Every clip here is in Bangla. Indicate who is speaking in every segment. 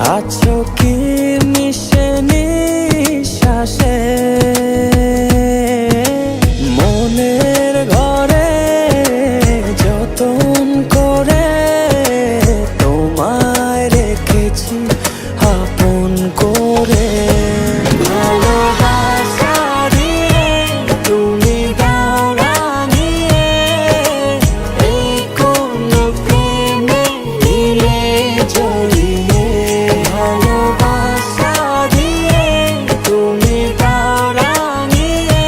Speaker 1: আছো কি মিশে নিঃশ্বাসে, মনের ঘরে যতন করে তোমায় রেখেছি আপন করে। ভালোবাসা দিয়ে তুমি দাও রাঙিয়ে, এই কোন প্রেমে নিলে জড়িয়ে। ভালোবাসা দিয়ে তুমি দাও রাঙিয়ে,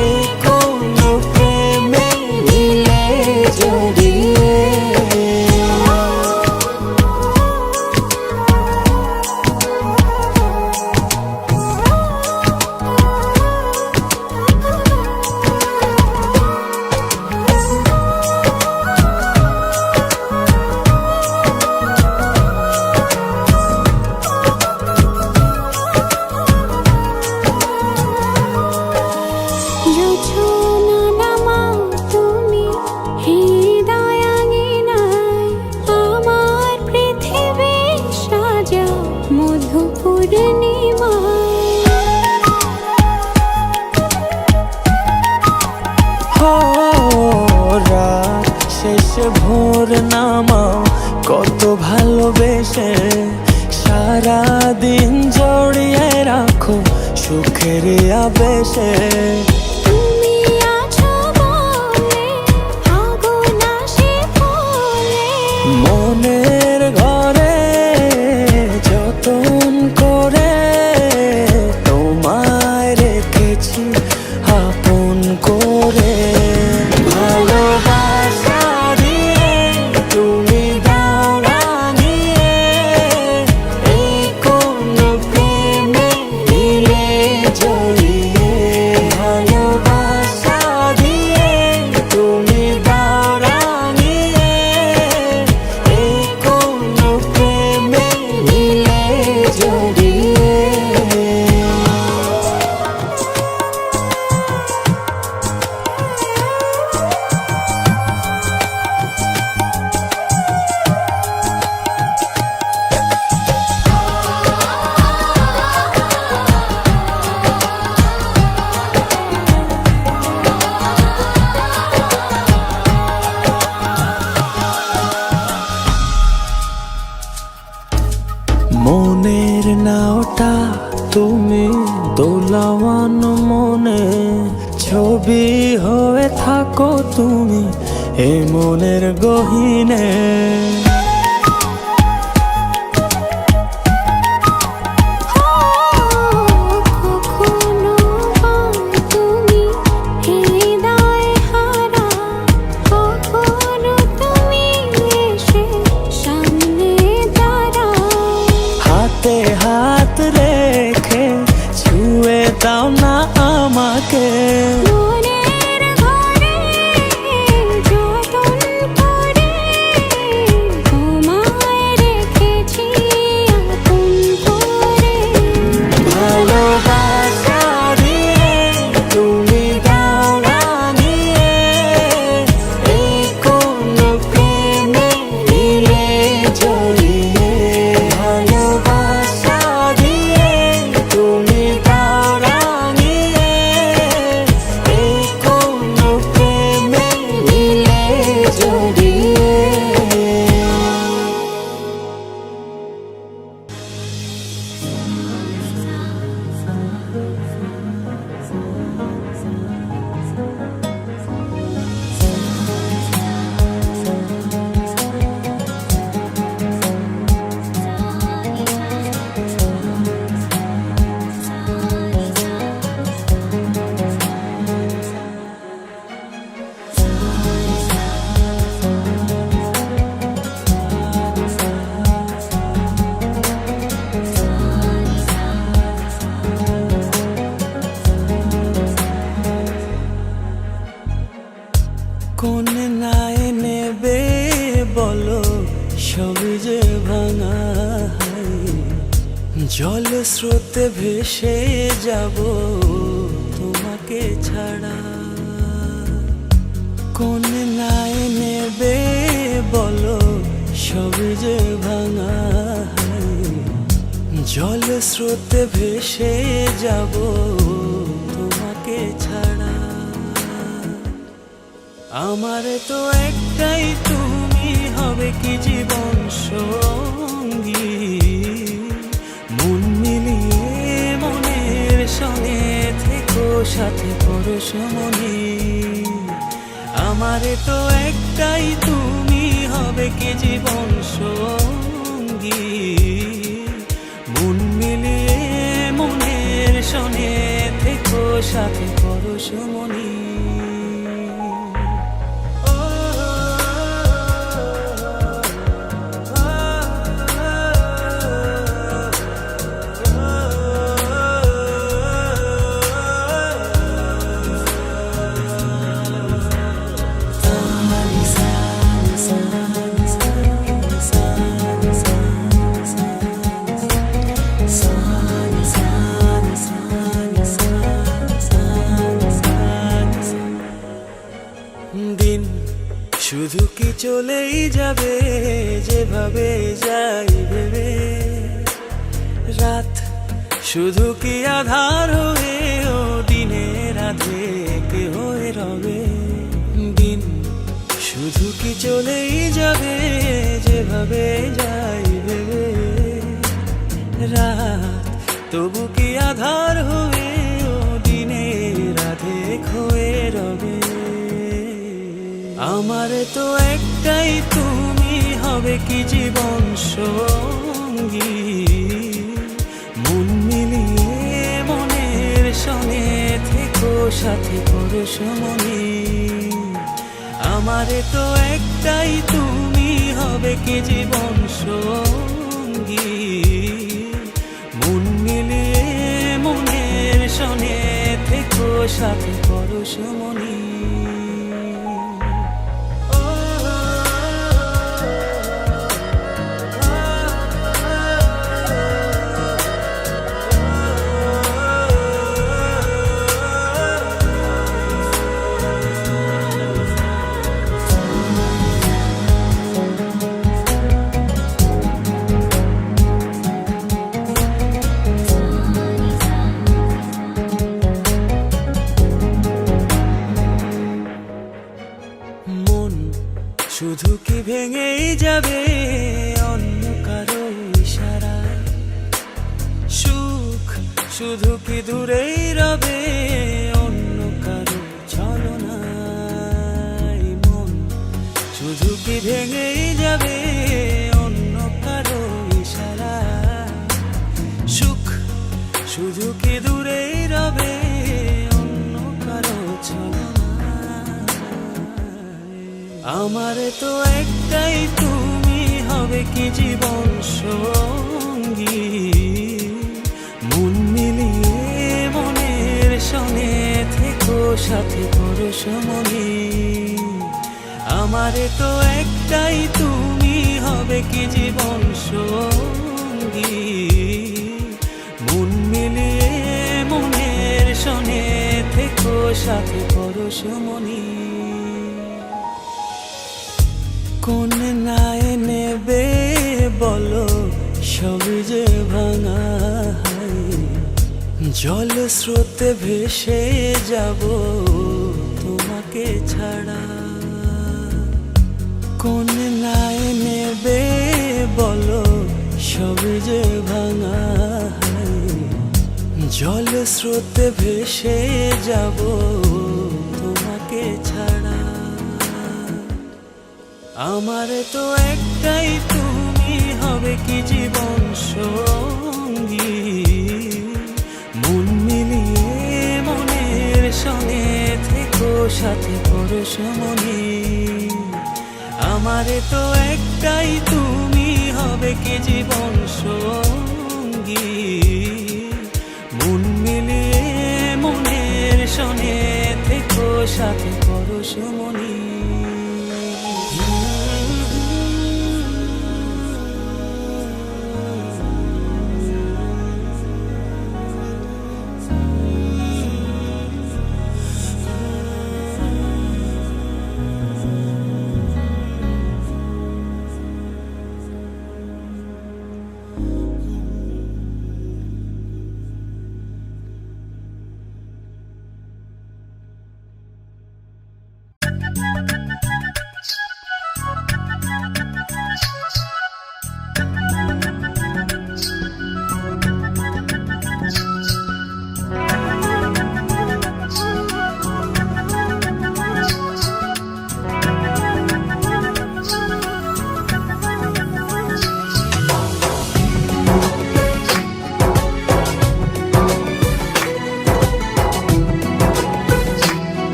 Speaker 1: এই কোন প্রেমে নিলে জড়িয়ে। রাত শেষে ভোর নামাও কত ভালোবেসে, সারাদিন জড়িয়ে রাখো সুখের আবেশে। মনের ঘরে যতন করে তোমায় রেখেছি আপন করে। ভালোবাসা দিয়ে তুমি দাও রাঙিয়ে, এই কোন প্রেমে নিলে জড়িয়ে। ভালোবাসা দিয়ে তুমি দাও রাঙিয়ে, এই কোন প্রেমে নিলে জড়িয়ে। মনের নাওটা তুমি দোলাওয়ান মনে, ছবি হয়ে থাকো তুমি এ মনের গহীনে। হাত রেখে ছুঁয়ে দাও না আমাকে,
Speaker 2: মনের ঘরে যতন করে তোমায় রেখেছি আপন করে।
Speaker 1: ভালোবাসা দিয়ে তুমি দাও রাঙিয়ে, এই কোন প্রেমে নিলে জড়িয়ে। ভালোবাসা দিয়ে তুমি দাও রাঙিয়ে, এই কোন প্রেমে নিলে জড়িয়ে। কোন নাই নেবে বলো সবই যে ভাঙা, জল স্রোতে ভেসে যাব তোমাকে ছাড়া। কোন নাই নেবে বলো সবই যে ভাঙা। জল স্রোতে ভেসে যাব তোমাকে ছাড়া। আমার তো একটাই তুমি হবে কি জীবন সঙ্গী। মন মিলিয়ে মনের সঙ্গে থেকো সাথে পরশমণি। আমার তো একটাই তুমি হবে কি জীবন সঙ্গী। মন মিলিয়ে মনের সঙ্গে থেকো সাথে পরশমণি। দিন শুধু কি চলেই যাবে যেভাবে যাই ভেবে। রাত শুধু কি আধার হয়ে ও দিনের রাধে কে হয়ে রবে। দিন শুধু কি চলেই যাবে যেভাবে যাই ভেবে। রাত তবু কি আধার হয়ে ও দিনের রাধে হয়ে রবে। আমার তো একটাই তুমি হবে কি জীবন সঙ্গী। মন মিলিয়ে মনের সঙ্গে থেকো সাথে পরশমণি। আমার তো একটাই তুমি হবে কি জীবন সঙ্গী। মন মিলিয়ে মনের সঙ্গে থেকো সাথে পরশমণি। শুধু কি ভেঙেই যাবে অন্য কারো ইশারায়। সুখ শুধু কি দূরেই রবে অন্য কারো ছলনায়। মন শুধু কি ভেঙেই যাবে অন্য কারো ইশারায়। সুখ শুধু কি দূরেই রবে অন্য কারো ছলনায়। আমার তো একটাই তুমি হবে কি জীবন সঙ্গী। মন মিলিয়ে মনের সঙ্গে থেকো সাথে পরশমণি। আমার তো একটাই তুমি হবে কি জীবন সঙ্গী। মন মিলিয়ে মনের সঙ্গে থেকো সাথে পরশমণি। কোন নায়ে নেবে বলো সবই যে ভাঙা। জল স্রোতে ভেসে যাব তোমাকে ছাড়া। কোন নায়ে নেবে বলো সবই যে ভাঙা। জল স্রোতে ভেসে যাব তোমাকে ছাড়া। আমার তো একটাই তুমি হবে কি জীবন সঙ্গী। মন মিলিয়ে মনের সঙ্গে থেকো সাথে পরশমণি। আমার তো একটাই তুমি হবে কি জীবন সঙ্গী। মন মিলিয়ে মনের সঙ্গে থেকো সাথে পরশমণি।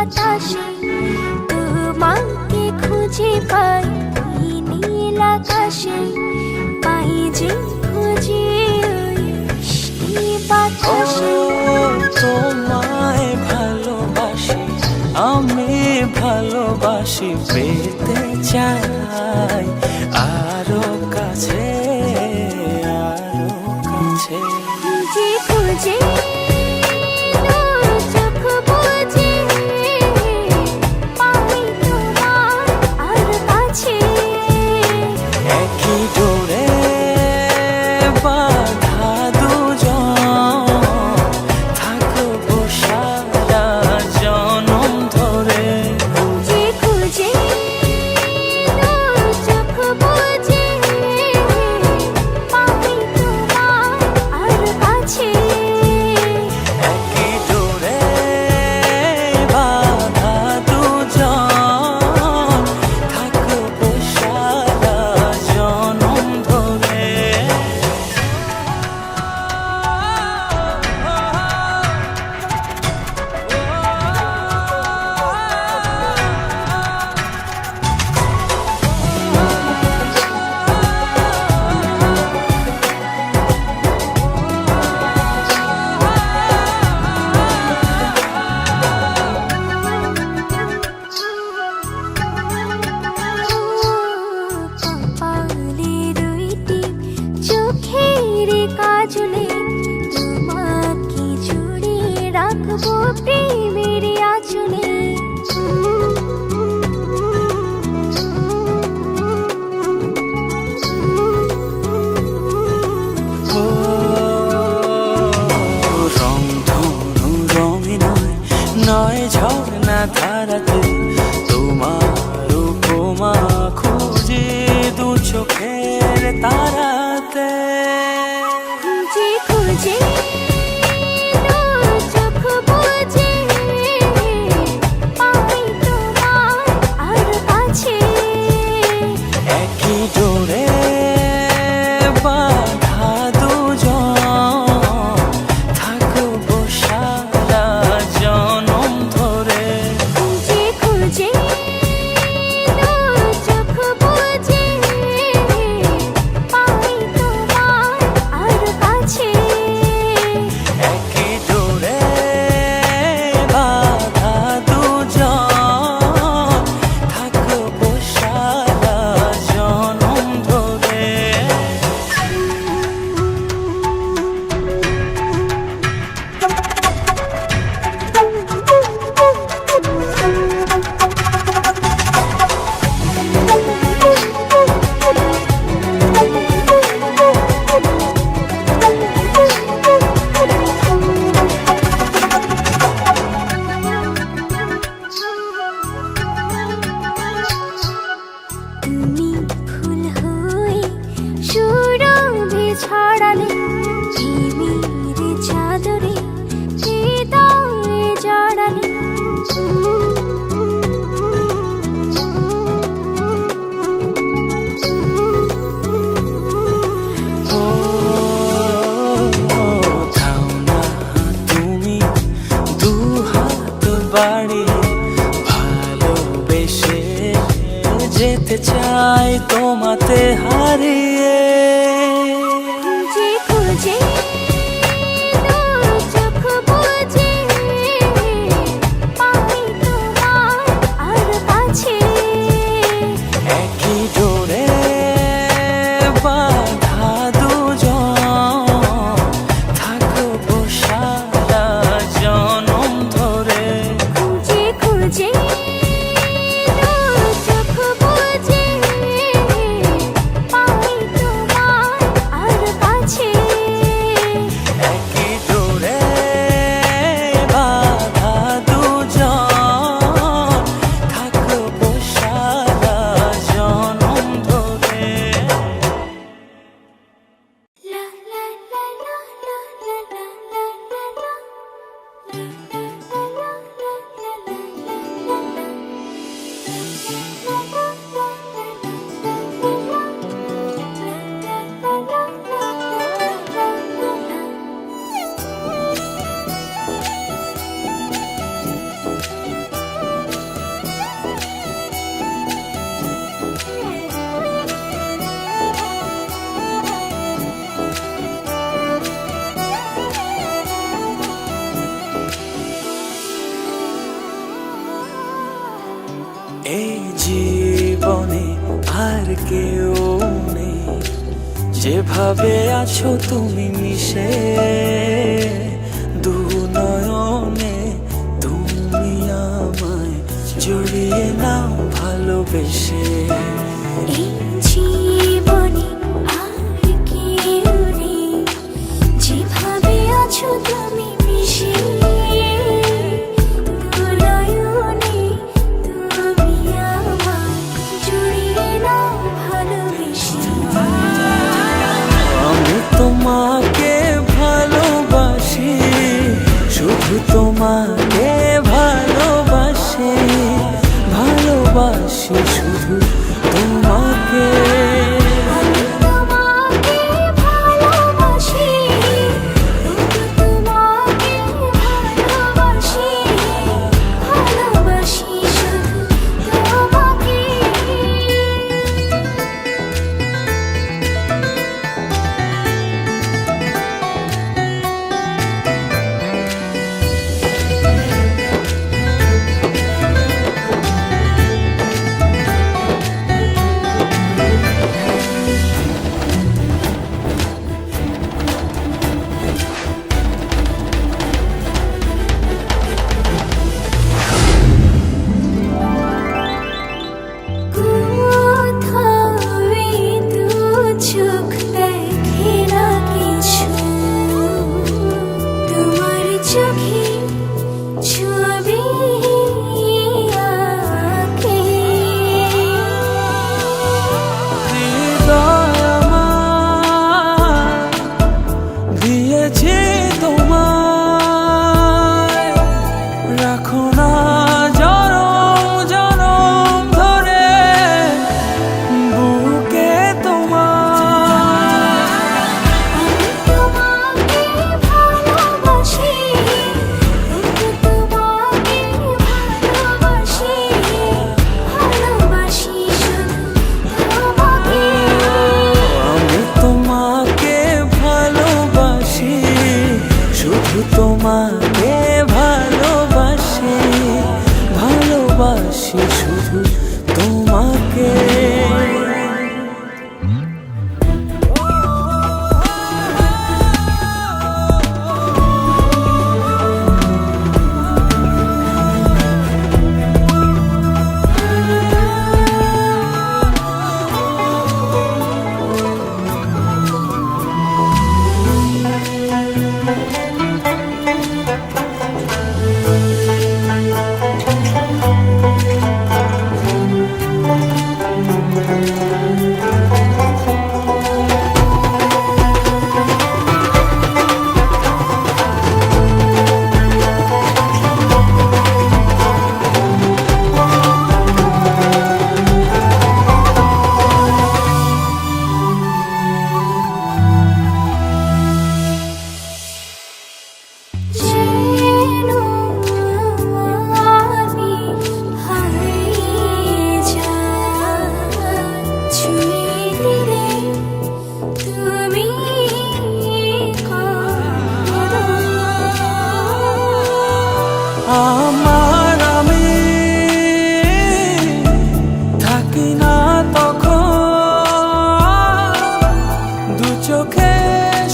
Speaker 2: বাতাসে তোমাকে খুঁজে পাই এই নীল আকাশে, পাই যে খুঁজে ওই বৃষ্টি বাতাসে।
Speaker 1: তোমায় ভালোবাসি, আমি ভালোবাসি, পেতে চাই আরো কাছে, আরো কাছে।
Speaker 2: খুঁজে খুঁজে চোখ বুজে পাই তোমার আর কাছে,
Speaker 1: একই ডোরে বাঁধা দুজন, থাকবো সারা জনম ধরে।
Speaker 2: খুঁজে খুঁজে চোখ বুজে পাই তোমার আর কাছে,
Speaker 1: একই ডোরে বাঁধা দুজন, থাকবো সারা জনম ধরে।
Speaker 2: কপালে দুইটি চোখের কাজলে তোমাকে জুড়ে রাখবো প্রেমের আঁচলে।
Speaker 1: ও রংধনু রঙে নয়, নয় ঝর্ণা ধারাতে, তোমার উপমা খুঁজে দু চোখের তারাতে।
Speaker 2: খুঁজে খুঁজে চোখ বুজে পাই তোমার আর কাছে,
Speaker 1: একই ডোরে বাঁধা দুজন, থাকবো সারা জনম ধরে।
Speaker 2: খুঁজে খুঁজে চোখ বুজে পাই তোমার আর কাছে,
Speaker 1: একই ডোরে বাঁধা দুজন, থাকবো সারা জনম ধরে।
Speaker 2: তুমি ফুল হয়ে সুরভি ছড়ালে প্রেমের চাদরে হৃদয়ে জড়ালে,
Speaker 1: ও থাও না তুমি দু হাত বাড়িয়ে, ভালোবেসে যেতে চাই তোমাতে হারিয়ে।
Speaker 2: খুঁজে খুঁজে চোখ বুজে পাই তোমার আর কাছে,
Speaker 1: একই ডোরে বাঁধা দুজন, থাকবো সারা জনম ধরে।
Speaker 2: খুঁজে খুঁজে চোখ বুজে পাই তোমার
Speaker 1: এই জীবনে আর কেউ নেই, যেভাবে আছো তুমি মিশে দু নয়নে। তুমি আমায় জড়িয়ে নাও ভালোবেসে।
Speaker 2: এই জীবনে আর কেউ নেই, যেভাবে আছো তুমি মিশে দু নয়নে। তুমি আমায় জড়িয়ে নাও ভালোবেসে।
Speaker 1: আমি তোমাকে ভালোবাসি, শুধু তোমাকে ভালোবাসি, ভালোবাসি শুধু তোমাকে।
Speaker 2: আমি তোমাকে ভালোবাসি, শুধু তোমাকে ভালোবাসি, ভালোবাসি শুধু তোমাকে।
Speaker 1: হৃদয় আমার দিয়েছি তোমায়, রাখো না জনম জনম ধরে বুকে তোমায়।
Speaker 2: তোমাকে ভালোবাসি, তোমাকে ভালোবাসি, ভালোবাসি শুধু তোমাকে।
Speaker 1: আমি তোমাকে ভালোবাসি, শুধু তোমাকে ভালোবাসি, ভালোবাসি শুধু তোমাকে।
Speaker 2: যেন আমি হারিয়ে যাই, ছুঁয়ে দিলে তুমি কাঁদো।
Speaker 1: আমার আমি থাকি না তখন, দু চোখে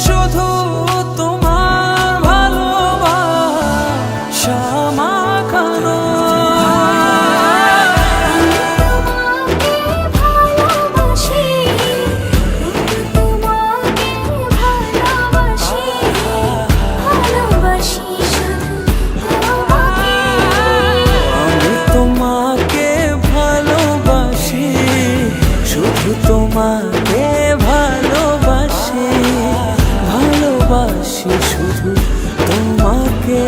Speaker 1: শুধু তোমার ভালোবাসা মাখানো।
Speaker 2: তোমাকে ভালোবাসি, তোমাকে ভালোবাসি, ভালোবাসি শুধু তোমাকে।
Speaker 1: আমি তোমাকে ভালোবাসি, শুধু তোমাকে ভালোবাসি, ভালোবাসি শুধু তোমাকে।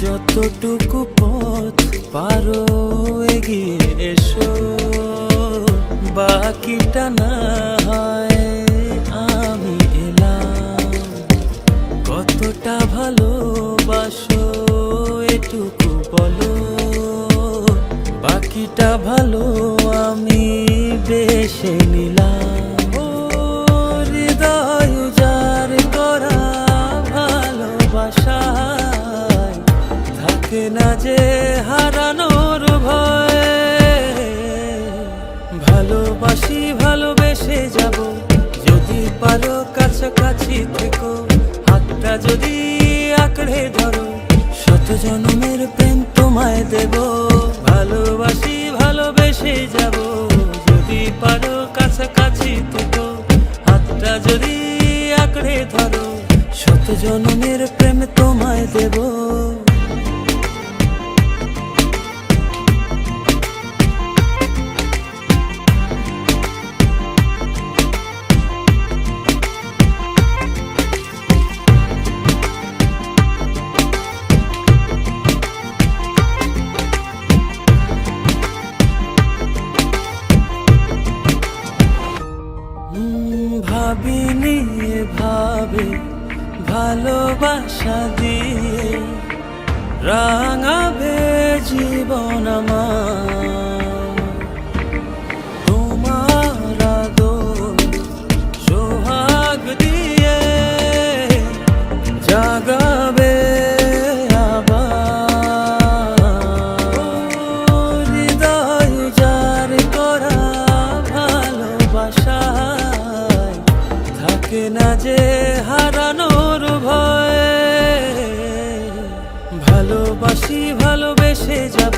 Speaker 1: যতটুকু পথ পারো এগিয়ে এসো, বাকিটা না হয় আমি এলাম। কতটা ভালোবাসো এটুকু বলো, বাকিটা ভালো আমি বেশে নিলাম। ও হৃদয় উজাড় করা ভালোবাসায় থাকে না যে হারানোর ভয়। ভালোবাসি ভালোবেসে যাব, যদি পারো কাছাকাছি থেকো, হাতটা যদি আঁকড়ে ধরো, শত জন্মের প্রেম তোমায় দেব। ভালোবাসি ভালোবেসে যাব, যদি পারো কাছাকাছি থেকো, হাতটা যদি আঁকড়ে ধরো, শত জন্মের প্রেম তোমায় দেব। ভাবিনি ভাবে ভালোবাসা দিয়ে রাঙাবে জীবন আমার। তোমার আদর সোহাগ দিয়ে জাগাবে আবার। হৃদয় উজাড় করা ভালোবাসা থাকে না যে হারানোর ভয়। ভালোবাসি ভালোবেসে যাব,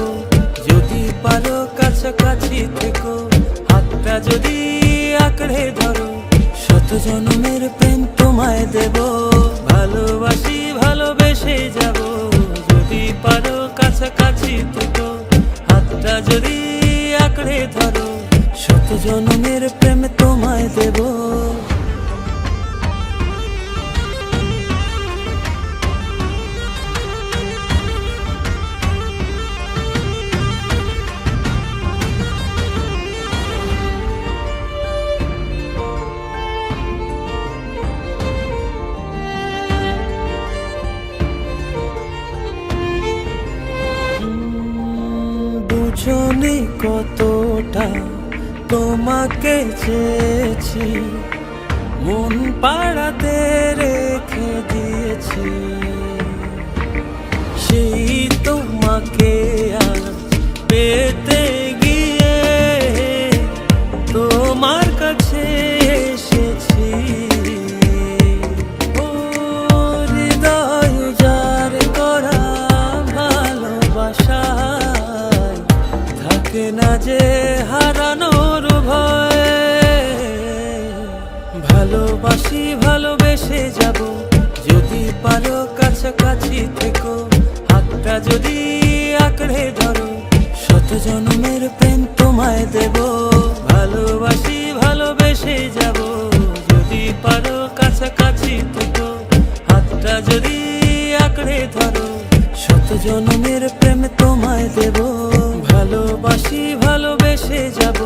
Speaker 1: যদি পারো কাছাকাছি থেকো, হাতটা যদি আঁকড়ে ধরো, শত জন্মের প্রেম তোমায় দেব। ভালোবাসি ভালোবেসে যাব, যদি পারো কাছাকাছি থেকো, হাতটা যদি আঁকড়ে ধরো, শত জন্মের প্রেম তোমায় দেব। বুঝনি কতটা তোমাকে চেয়েছি, মন পাড়াতে রেখে দিয়েছি। সেই তোমাকে আজ পেতে গিয়ে তোমার কাছে এসেছি। ও হৃদয় উজাড় করা ভালোবাসা থাকে না যে হারানোর ভয়। ভালোবাসি ভালোবেসে যাব, যদি পারো কাছাকাছি থেকো, হাতটা যদি আঁকড়ে ধরো, শত জন্মের প্রেম তোমায় দেব। ভালোবাসি ভালোবেসে যাব, যদি পারো কাছাকাছি থেকো, হাতটা যদি আঁকড়ে ধরো, শত জন্মের প্রেম তোমায় দেব। ভালোবাসি ভালোবেসে যাব,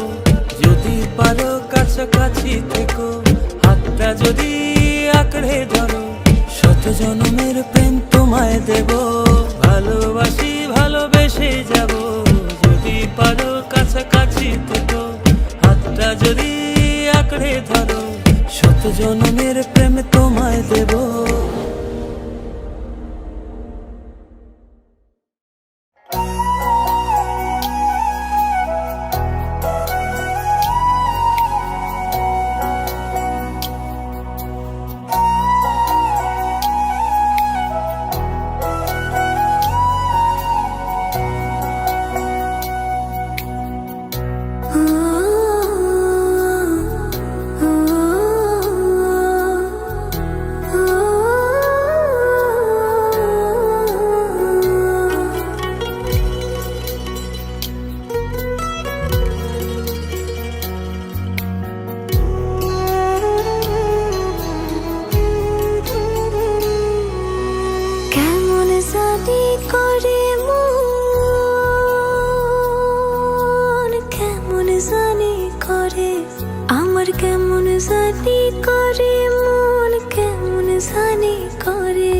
Speaker 1: যদি পারো কাছাকাছি থেকো, হাতটা যদি আঁকড়ে ধরো, শত জন্মের প্রেম তোমায় দেব। ভালোবাসি ভালোবেসে যাব, যদি পারো কাছাকাছি থেকো, হাতটা যদি আঁকড়ে ধরো, শত জন্মের প্রেম তোমায় দেব।
Speaker 2: জানি করে আমার কেমন জানি করে মন কেমন জানি করে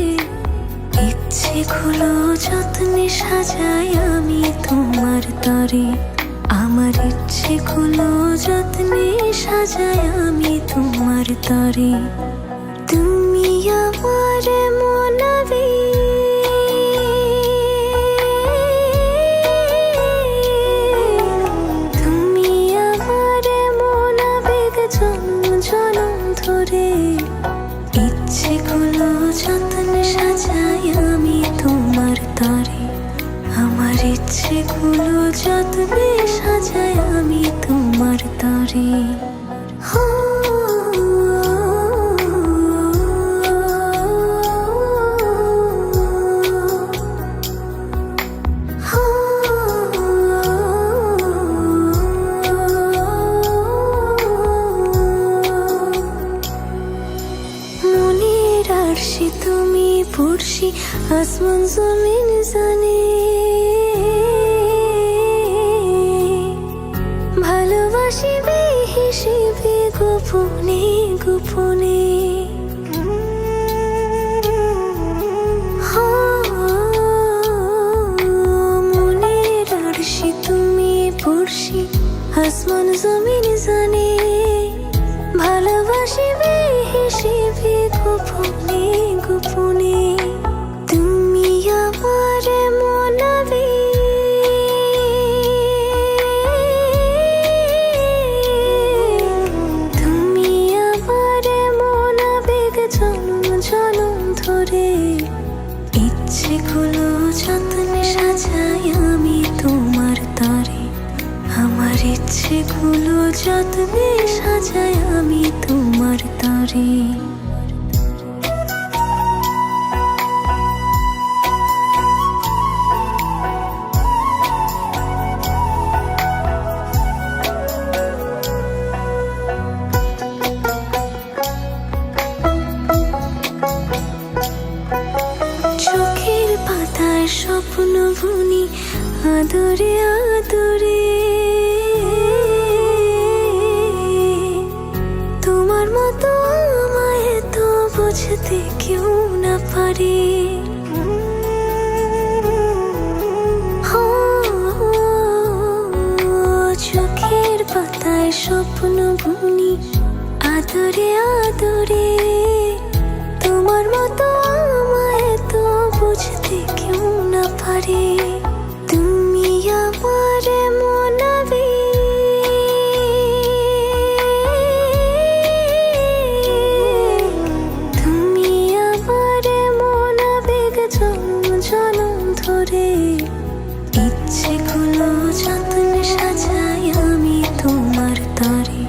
Speaker 2: ইচ্ছে গুলো যত্নে সাজাই আমি তোমার তরে আমার ইচ্ছে গুলো যত্নে সাজাই আমি তোমার তরে তুমি আমার মনাবে তুমি আমার মনাবেগ জনম জনম ধরে ইচ্ছে গুলো যত্নে সাজাই আমি তোমার তরে আমার ইচ্ছে গুলো যত্নে সাজাই আমি তোমার তরে মনের আরশি তুমি পড়শি আসমান জমিন জানে ভালোবাসি বেহিসেবে গোপনে গোপনে মনের আরশি তুমি পড়শি আসমান জমিন জানে ভালোবাসি বেহিসেবে গোপনে গোপনে তুমি আমার মনাবে তুমি আমার মনাবেগ জনম জনম ধরে ইচ্ছে গুলো যত্নে সাজাই আমি তোমার তরে আমার ইচ্ছে গুলো যত্নে সাজাই আমি তোমার তরে চোখের পাতায় স্বপ্ন বুনি আদরে আদরে তোমার মতো আমায় তো বুঝতে কেউ না পারে চোখের পাতায় স্বপ্ন বুনি আদরে আদরে তোমার মতো আমায় তো বুঝতে কেউ না পারে তুমি আমার মনাবে তুমি আমার মনাবেগ জনম জনম ধরে ইচ্ছে গুলো যত্নে সাজাই আমি তোমার তরে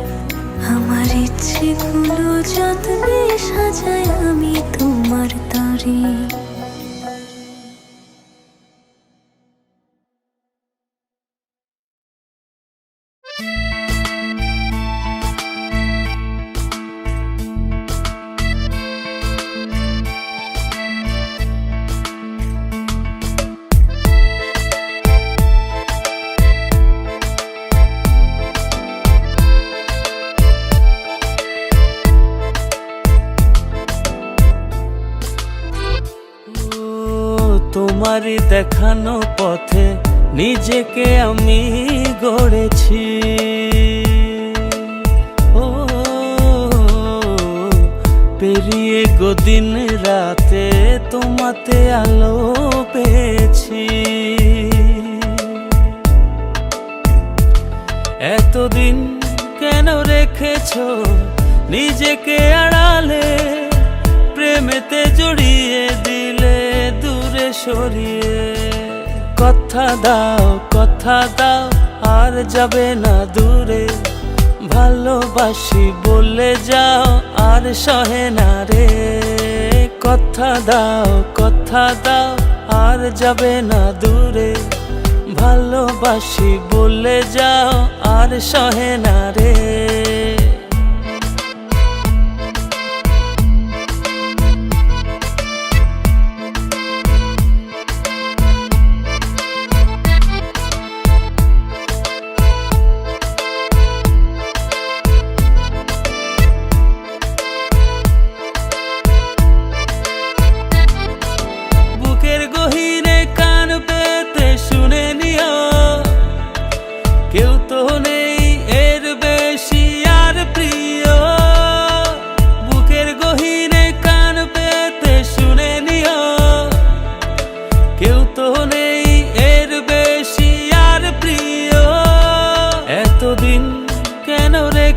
Speaker 2: আমার ইচ্ছে গুলো যত্নে সাজাই আমি তোমার তরে
Speaker 1: তোমারই দেখানো পথে নিজেকে আমি গড়েছি ও পেরিয়ে গদিন রাতে তোমাতে আলো পেয়েছি এতদিন কেন রেখেছো নিজেকে আড়ালে প্রেমেতে জড়িয়ে দিলে দূরে সরিয়ে কথা দাও আর যাবে না দূরে ভালোবাসি বলে যাও আর সহে না রে কথা দাও আর যাবে না দূরে ভালোবাসি বলে যাও আর সহে না রে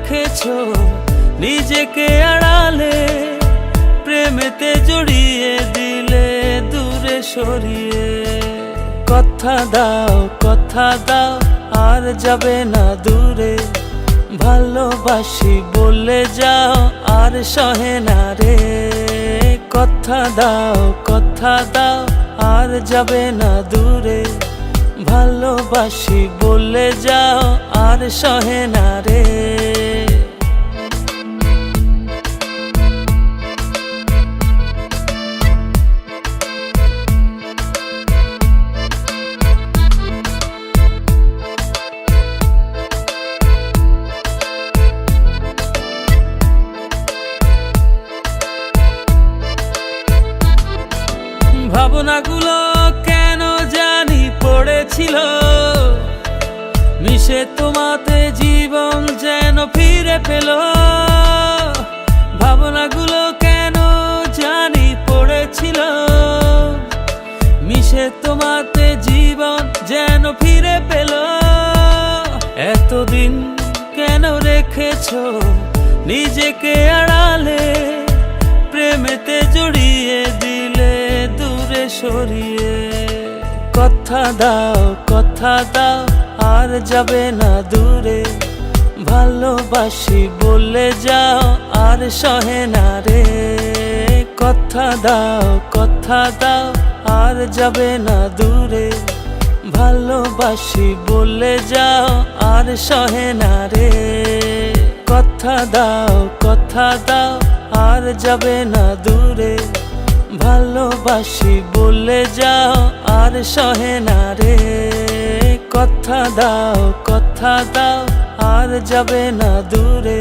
Speaker 1: রেখেছো নিজেকে আড়ালে, প্রেমেতে জড়িয়ে দিলে দূরে সরিয়ে। কথা দাও আর যাবে না দূরে, ভালোবাসি বলে যাও আর সহে না রে। কথা দাও আর যাবে না দূরে, ভালোবাসি বলে যাও আর সহে না রে। ভাবনাগুলো কেন জানি পড়েছিল, মিশে তোমাতে জীবন যেন ফিরে পেল। ভাবনাগুলো কেন জানি পড়েছিল, মিশে তোমাতে জীবন যেন ফিরে পেল। এতদিন কেন রেখেছো নিজেকে আড়ালে, প্রেমেতে জড়িয়ে দিলে দূরে সরিয়ে। কথা দাও আর যাবে না দূরে, ভালোবাসি বলে যাও আর সহে না রে। কথা দাও আর যাবে না দূরে, ভালোবাসি বলে যাও আর সহে না রে। কথা দাও আর যাবে না দূরে, ভালোবাসি বলে যাও আর সহে না রে। কথা দাও আর যাবে না দূরে,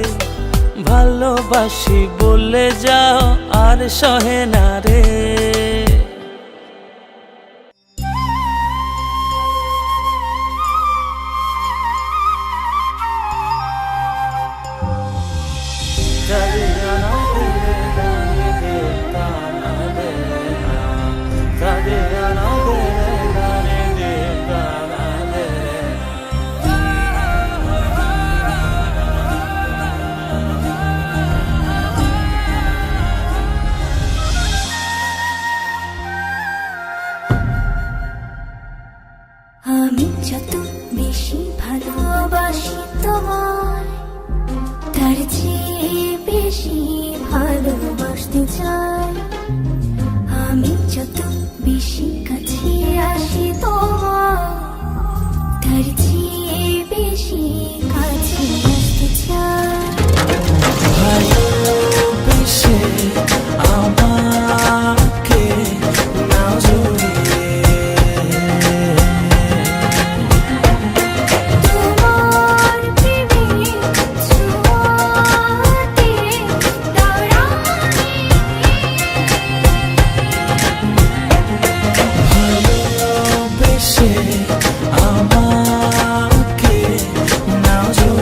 Speaker 1: ভালোবাসি বলে যাও আর সহে না রে।
Speaker 2: আমি যত বেশি ভালোবাসি তোমায়, তার চেয়ে বেশি ভালোবাসতে চাই। আমি যত বেশি কাছে আসি তোমার, তার চেয়ে বেশি কাছে আসতে চাই।
Speaker 1: ভালোবেসে আমাকে নাও জড়িয়ে,
Speaker 2: তোমার প্রেমে ছোঁয়াতে দাঁড়াই।
Speaker 1: ভালোবেসে আমাকে নাও জড়িয়ে।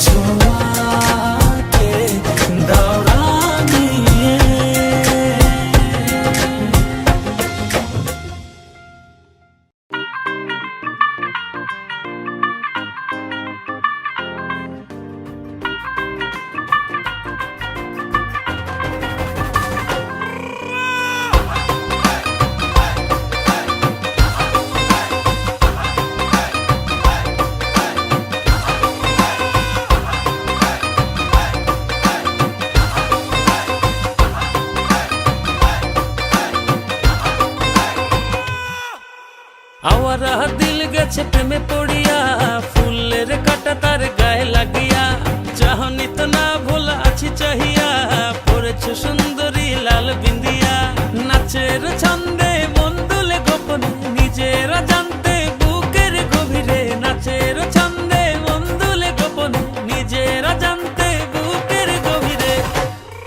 Speaker 1: ছোঁয়াকে দাও রাঙিয়ে। আওয়ারা দিল গেছে প্রেমে পড়িয়া, ফুলের কাটা তার গায়ে লাগিয়া, চাহনি তো না ভোলা আছি চাহিয়া, পড়েছ সুন্দরী লাল বিন্দিয়া। নাচের ছন্দে মন দুলে গোপনে, নিজেরা জানতে বুকের গভীরে, নাচের ছন্দে মন দুলে গোপনে, নিজেরা জানতে বুকের গভীরে।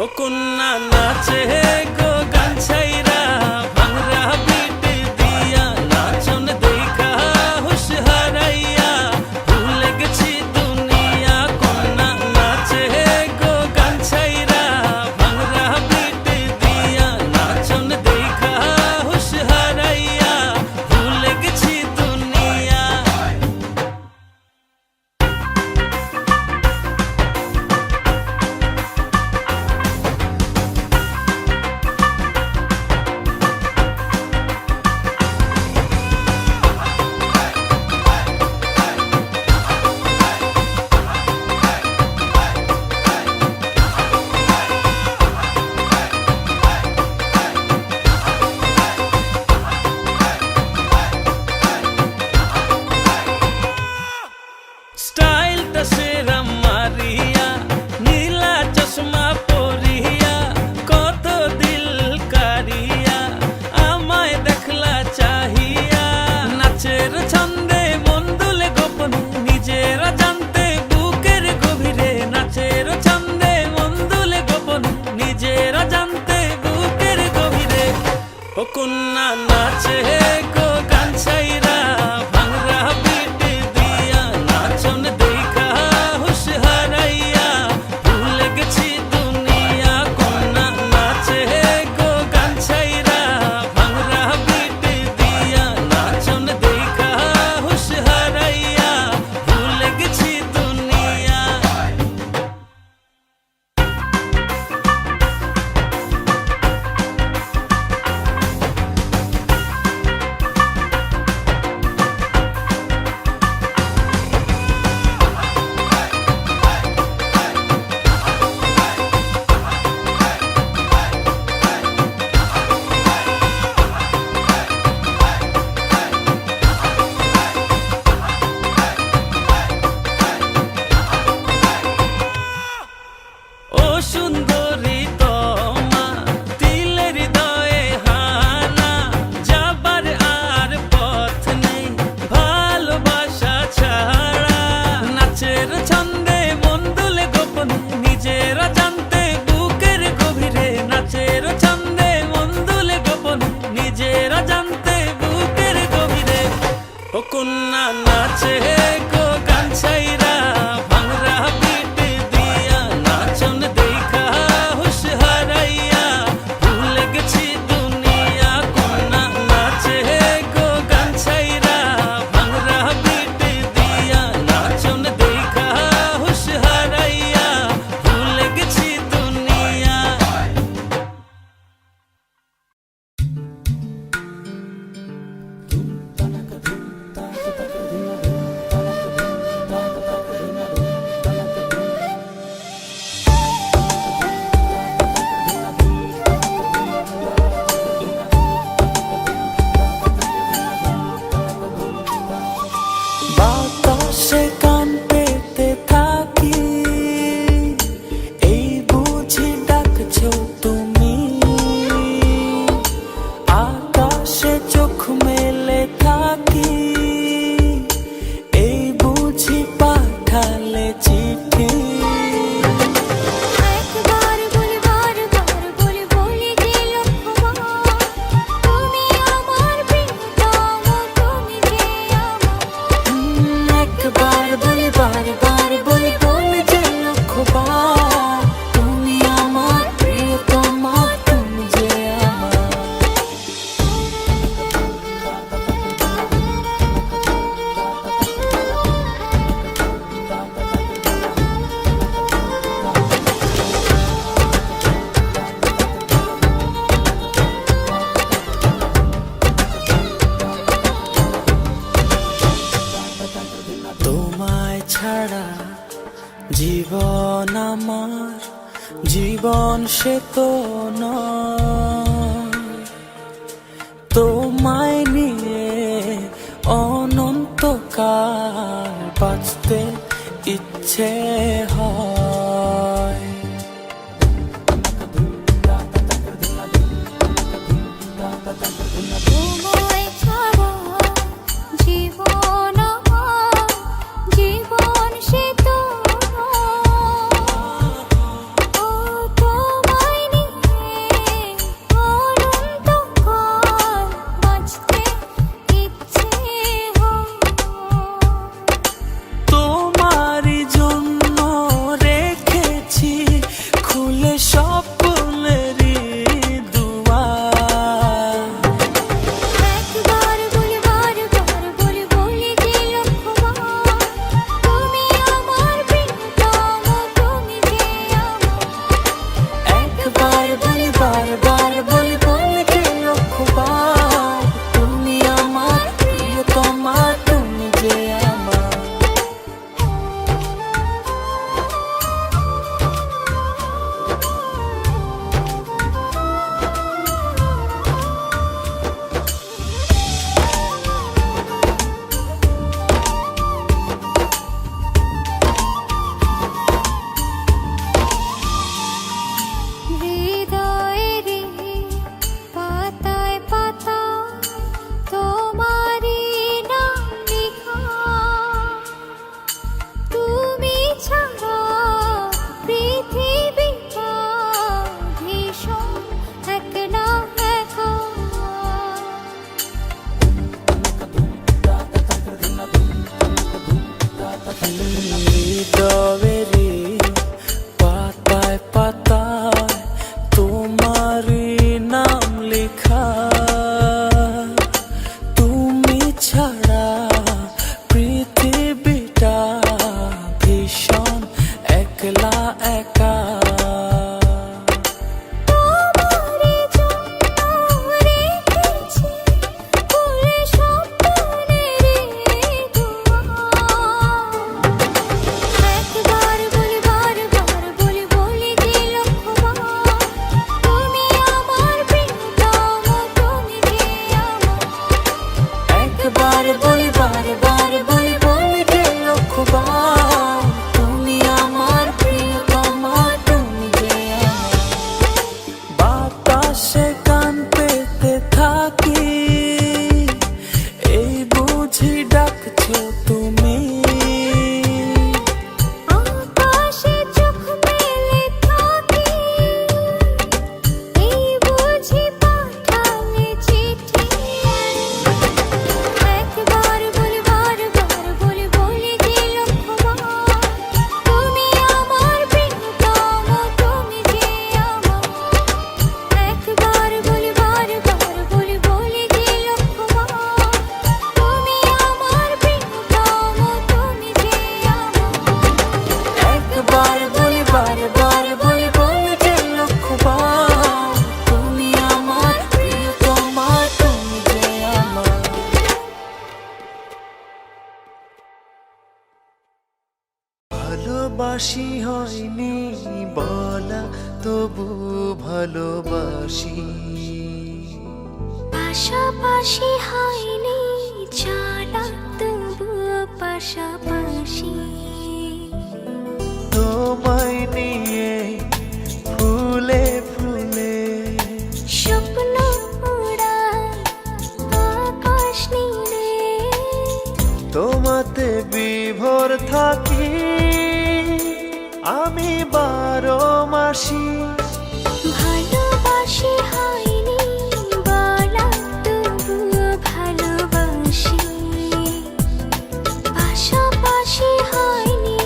Speaker 1: ও কন্যা নাচে গো গান ছাইরা, ভাঙরা বিট দিয়া, নাচন দেখা হুশ হারাইয়া, ভুলে গেছি দুনিয়া। কন্যা নাচে গো গান ছাইরা, ভাঙরা বিট দিয়া, নাচন দেখা হুশ হারাইয়া, ভুলে গেছি দুনিয়া। স্টাইলটা সেরা মারিয়া, নীলা চশমা পরিয়া, কত দিল কারিয়া, আমায় দেখলা চাহিয়া। নাচের ছন্দে মন দুলে গোপনে, নিজেরা জানতে বুকের গভীরে, নাচের ছন্দে মন দুলে গোপনে, নিজেরা জানতে বুকের গভীরে। ও কন্যা নাচে গো গান ছাইরা, ভাঙরা বিট দিয়া, নাচন দেখা হুশ হারাইয়া, ভুলে গেছি দুনিয়া। কন্যা নাচে গো গান ছাইরা, ভাঙরা বিট দিয়া, নাচন দেখা হুশ হারাইয়া, ভুলে গেছি দুনিয়া। ও সুন্দরী তোমা, তিলের হৃদয়ে হানা, যাবার আর পথ নেই ভালোবাসা ছাড়া। নাচের ছন্দে মন দুলে গোপনে, নিজেরা জানতে বুকের গভীরে, নাচের ছন্দে মন দুলে গোপনে, নিজেরা জানতে বুকের গভীরে। ও কন্যা নাচে গো গান ছাইরা, ভাঙরা বিট দিয়া, নাচন দেখা হুশ হারাইয়া, ভুলে গেছি দুনিয়া। কন্যা নাচে গো গান ছাইরা, ভাঙরা বিট দিয়া, নাচন দেখা হুশ হারাইয়া, ভুলে গেছি দুনিয়া। জীবন আমার জীবন সে তো নয়, তোমায় নিয়ে অনন্তকাল বাঁচতে ইচ্ছে হয়।
Speaker 2: তোমায় ছাড়া জীবন আমার জীবন সে তো ও তোমায় নিয়ে অনন্তকাল বাঁচতে ইচ্ছে হয়।
Speaker 1: তোমারই জন্য রেখেছি খুলে স্বপ্নেরই দুয়ার।
Speaker 2: একবার বলি বারবার বলি বলি যে লক্ষ্যবার, তুমি আমার প্রিয়তম, তুমি যে আমার।
Speaker 1: একবার বলি বারবার বলি বলি যে লক্ষ্যবার, তুমি আমার প্রিয়তমা, তুমি যে আমার।
Speaker 2: হৃদয়েরই পাতায় পাতায় তোমারই নাম লেখা, তুমি ছাড়া পৃথিবীটা ভীষণ একলা একা।
Speaker 1: হৃদয়েরই পাতায় পাতায় তোমারই নাম লেখা, তুমি ছাড়া পৃথিবীটা ভীষণ একলা একা।
Speaker 2: তোমারই জন্য রেখেছি খুলে স্বপ্নেরই দুয়ার। একবার বলি বারবার বলি বলি যে লক্ষ্যবার, তুমি আমার প্রিয়তম, তুমি যে আমার।
Speaker 1: একবার বলি বারবার বলি বলি যে লক্ষ্যবার, তুমি আমার প্রিয়তমা, তুমি যে আমার। বাতাসে গান পেতে থাকি, এই বুঝি ডাকছো তুমি।
Speaker 2: আকাশে চোখ মেলে থাকি, এই বুঝি পাঠালে চিঠি। একবার বলি বারবার বলি বলি যে লক্ষ্যবার, তুমি আমার প্রিয়তম, তুমি যে আমার। একবার বলি বারবার বলি বলি যে লক্ষ্যবার, তুমি আমার প্রিয়তম, তুমি যে আমার।
Speaker 1: একবার বলি বারবার বলি বলি যে লক্ষ্যবার, তুমি আমার প্রিয়তমা, তুমি যে আমার। ভালোবাসি হয়নি বলা, তবু ভালোবাসি।
Speaker 2: পাশাপাশি হয়নি চলা, তবুও পাশাপাশি।
Speaker 1: তোমায় নিয়ে ফুলে ফুলে
Speaker 2: স্বপ্ন উড়ায় আকাশ নীলে,
Speaker 1: তোমাতে বিভোর থাকি আমি 12 মাসি।
Speaker 2: ভালোবাসি হয়নি বলা, তবুও ভালোবাসি। পাশাপাশি হয়নি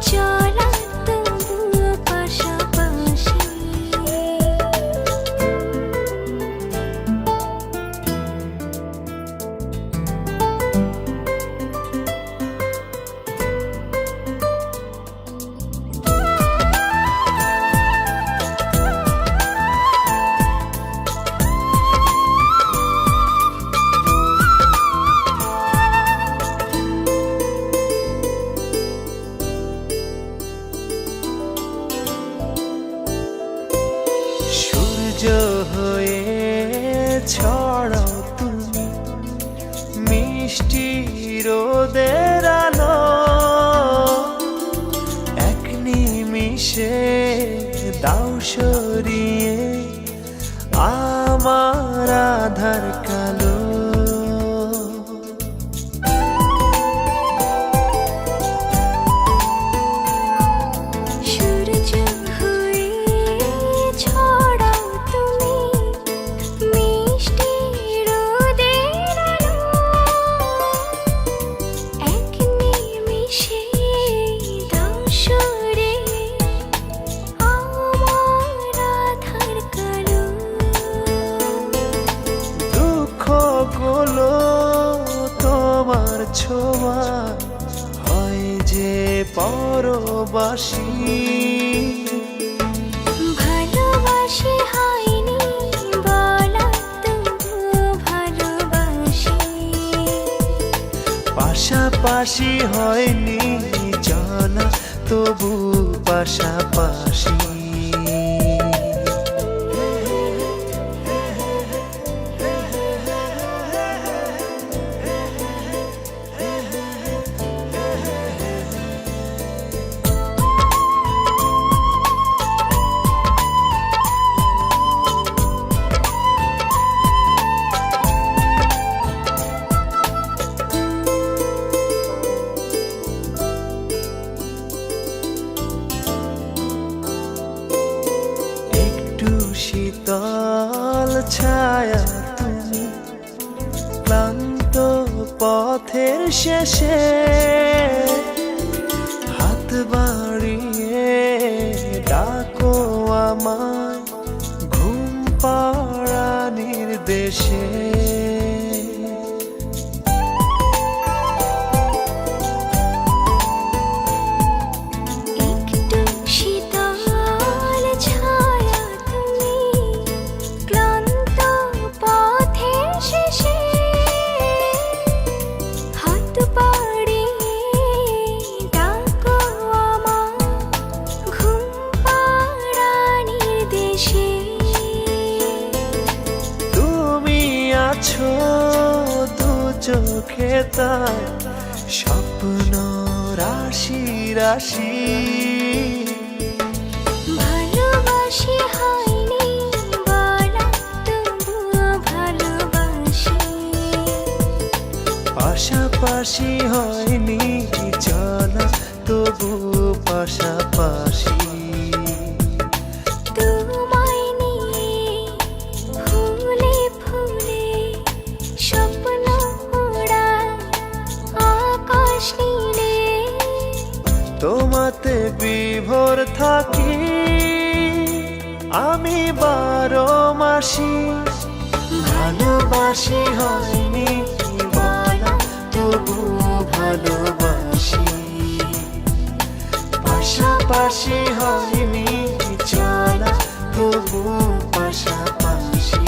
Speaker 2: চলা, তবুও পাশাপাশি।
Speaker 1: হয়ে ছড়াও তুমি মিষ্টি রোদের আলো এক নিমিষে দাও সরিয়ে আমার আধার কালো
Speaker 2: সূর্য হয়ে ছড়াও তুমি মিষ্টি রোদের আলো এক নিমিষে দাও সরিয়ে আমার আধার কালো
Speaker 1: দুঃখগুলো তোমার ছোঁয়া হয় যে পরবাসী
Speaker 2: ভালোবাসি হয়নি বলা তবু ভালোবাসি
Speaker 1: পাশাপাশি হয়নি জানা তবু পাশাপাশি একটু শীতল ছায়া তুমি ক্লান্ত পথের শেষে হাত বাড়িয়ে ডাকো আমায় ঘুম পাড়ানির দেশে
Speaker 2: একটু শীতল ছায়া তুমি ক্লান্ত পথের শেষে হাত বাড়িয়ে ডাকো আমার ঘুম পাড়ানির দেশে
Speaker 1: তুমি আছো দু চোখে তার স্বপ্ন রাশি রাশি
Speaker 2: ভালোবাসি হয়নি বলা তবু ভালোবাসি
Speaker 1: পাশাপাশি হয়নি জানা তবু পাশাপাশি
Speaker 2: তোমায় নিয়ে ফুলে ফুলে স্বপ্ন ওড়ায় আকাশ নীলে
Speaker 1: তোমাতে বিভোর থাকি আমি 12 মাসি ভালোবাসি হয়নি বলা তবু ভালোবাসি পাশাপাশি হয়নি চলা তবু পাশাপাশি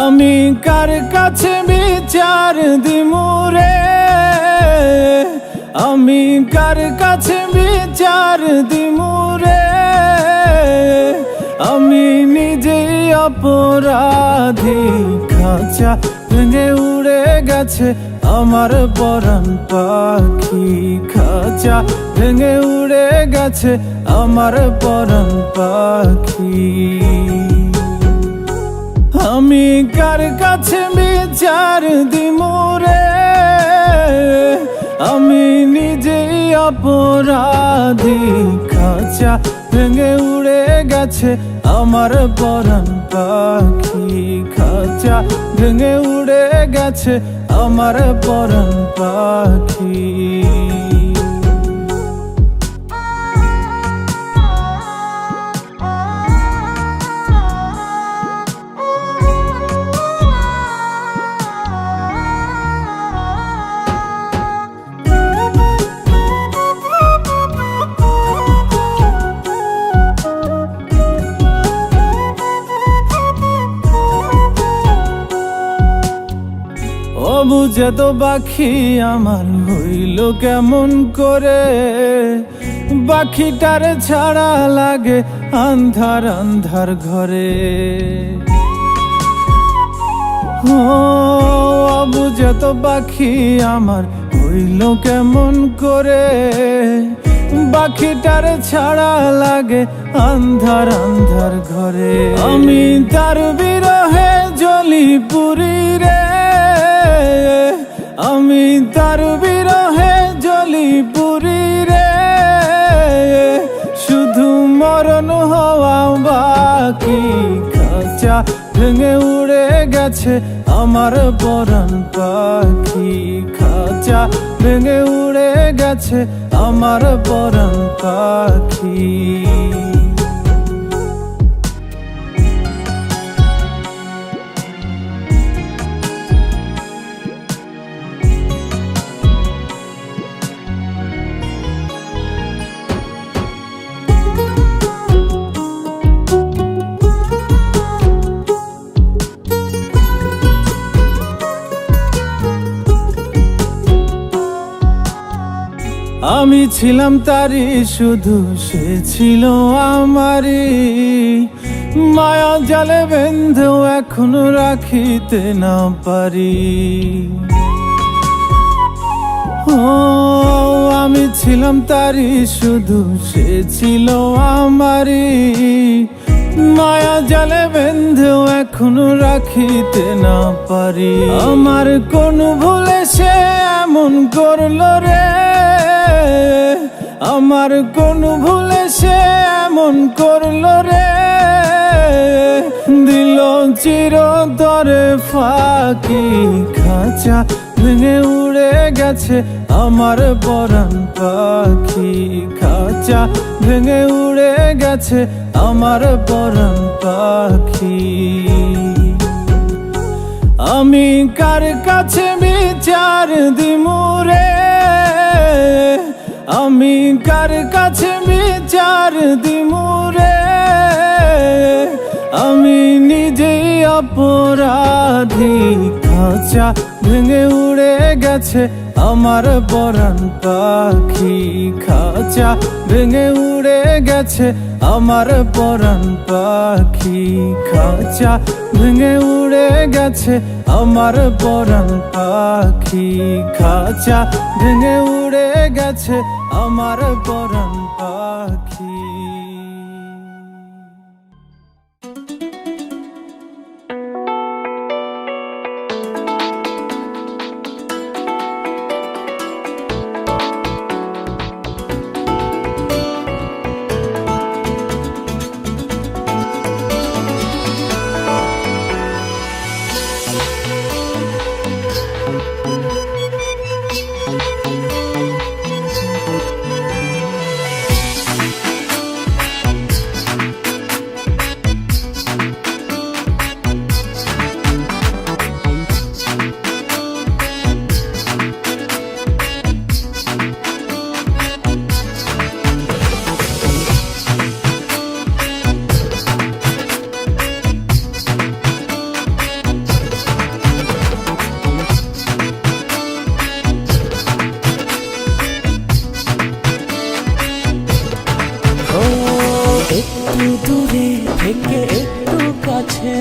Speaker 3: আমি কার কাছে বিচার দিমুরে আমি কার কাছে বিচার দিমুরে আমি নিজে অপরাধী খাঁচা ভেঙে উড়ে গেছে আমার পরাণ পাখি খাঁচা ভেঙে উড়ে গেছে আমার পরাণ পাখি আমি কার কাছে বিচার দিমুরে আমি নিজেই অপরাধী খাঁচা ভেঙে উড়ে গেছে আমার পরাণ পাখি খাঁচা ভেঙে উড়ে গেছে আমার পরাণ পাখি বুঝে তো পাখি আমার হইল কেমন করে, পাখিটার ছাড়া লাগে আন্ধার আন্ধার ঘরে। ও বুঝে তো পাখি আমার হইল কেমন করে, পাখিটার ছাড়া লাগে আন্ধার আন্ধার ঘরে। আমি তার বিরহে জ্বলি পুরি রে, আমি তার বিরহে জ্বলি পুরি রে, শুধু মরণ হওয়া বাকি। খাঁচা ভেঙে উড়ে গেছে আমার পরাণ পাখি, খাঁচা ভেঙে উড়ে গেছে আমার পরাণ পাখি। আমি ছিলাম তারি শুধু সে ছিল আমারই, মায়া জালে বেঁধেও এখনো রাখিতে না পারি। ও আমি ছিলাম তারি শুধু সে ছিল আমারই, মায়া জালে বেঁধেও এখনো রাখিতে না পারি। আমার কোন ভুলে সে এমন করলো রে, আমার কোন ভুলে সে এমন করলো রে, দিল চিরতরে ফাঁকি। খাঁচা ভেঙে উড়ে গেছে আমার পরাণ পাখি, খাঁচা ভেঙে উড়ে গেছে আমার পরাণ পাখি। আমি কার কাছে বিচার দিমু রে, আমি কার কাছে বিচার দিমু রে, আমি নিজেই অপরাধী। খাঁচা ভেঙে উড়ে গেছে আমার পরাণ পাখি, খাঁচা ভেঙে উড়ে গেছে আমার পরাণ পাখি, খাঁচা ভেঙে উড়ে গেছে আমার পরাণ পাখি, খাঁচা ভেঙে উড়ে গেছে আমার পরাণ পাখি।
Speaker 1: একটু দূরে থেকে একটু কাছে,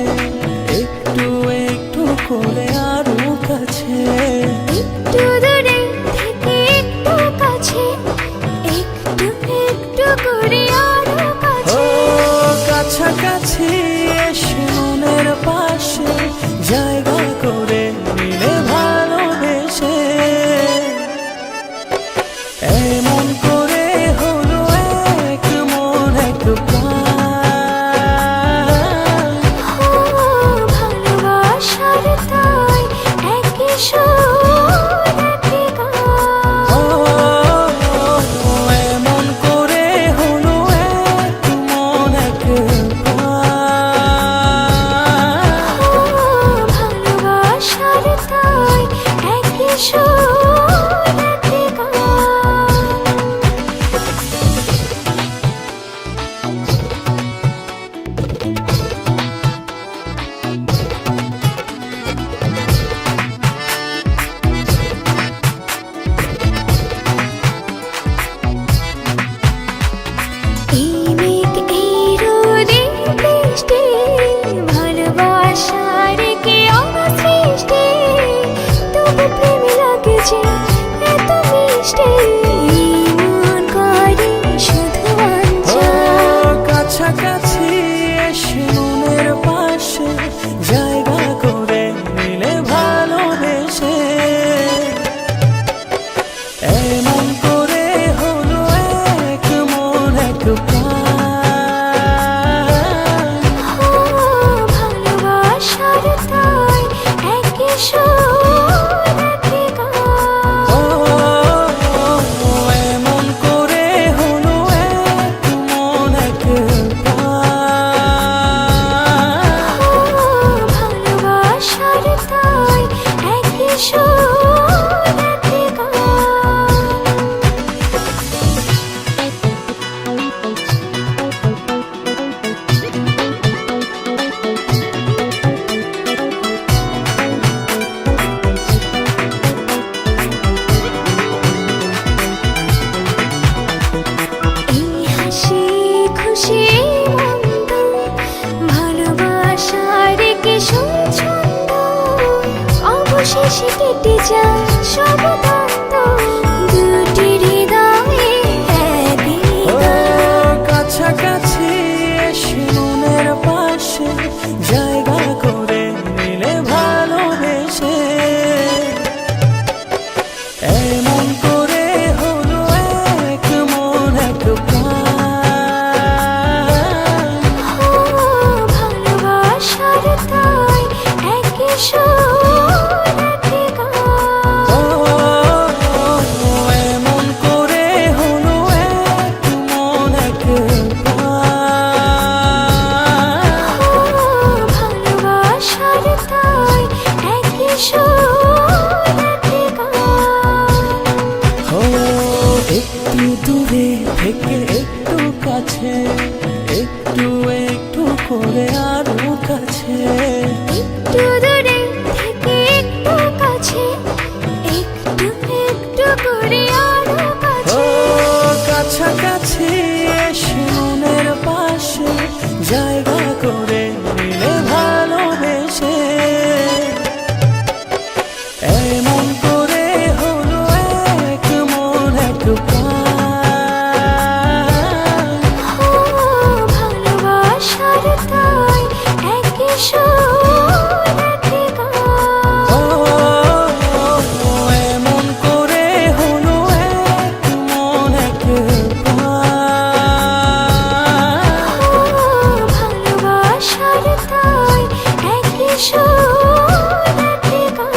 Speaker 1: একটু একটু করে আরো কাছে,
Speaker 2: একটু দূরে থেকে একটু কাছে, একটু একটু করে আরো কাছে।
Speaker 1: ও কাছাকাছি এসে মনের পাশে জায়গা করে নিলে ভালোবেসে, এমন করে হলো এক মন এক প্রাণ।
Speaker 2: ভালোবাসার তাই একই সুর একই গান।
Speaker 1: এমন করে হলো এক মন এক প্রাণ।
Speaker 2: কেটে যায় সব দ্বন্দ্ব, দুটি হৃদয়ে একই গান।
Speaker 1: কাছাকাছি এসে মনের পাশে জায়গা করে নিলে ভালোবেসে, এমন করে হলো এক মন এক প্রাণ।
Speaker 2: ভালোবাসার তাই একই সুর একই গান।
Speaker 1: এমন করে হলো এক মন এক প্রাণ।
Speaker 2: ভালোবাসার তাই একই সুর একই গান।
Speaker 1: একটু দূরে থেকে একটু কাছে, একটু একটু করে আরো কাছে।
Speaker 2: একটু দূরে থেকে একটু কাছে, একটু একটু করে আরো কাছে।
Speaker 1: কাছাকাছি এসে মনের পাশে জায়গা করে নিলে ভালোবেসে, এমন করে হলো এক মন এক প্রাণ।
Speaker 2: ভালোবাসার তাই একই সুর একই গান।
Speaker 1: এমন করে হলো এক মন এক প্রাণ।
Speaker 2: ভালোবাসার তাই একই সুর একই গান।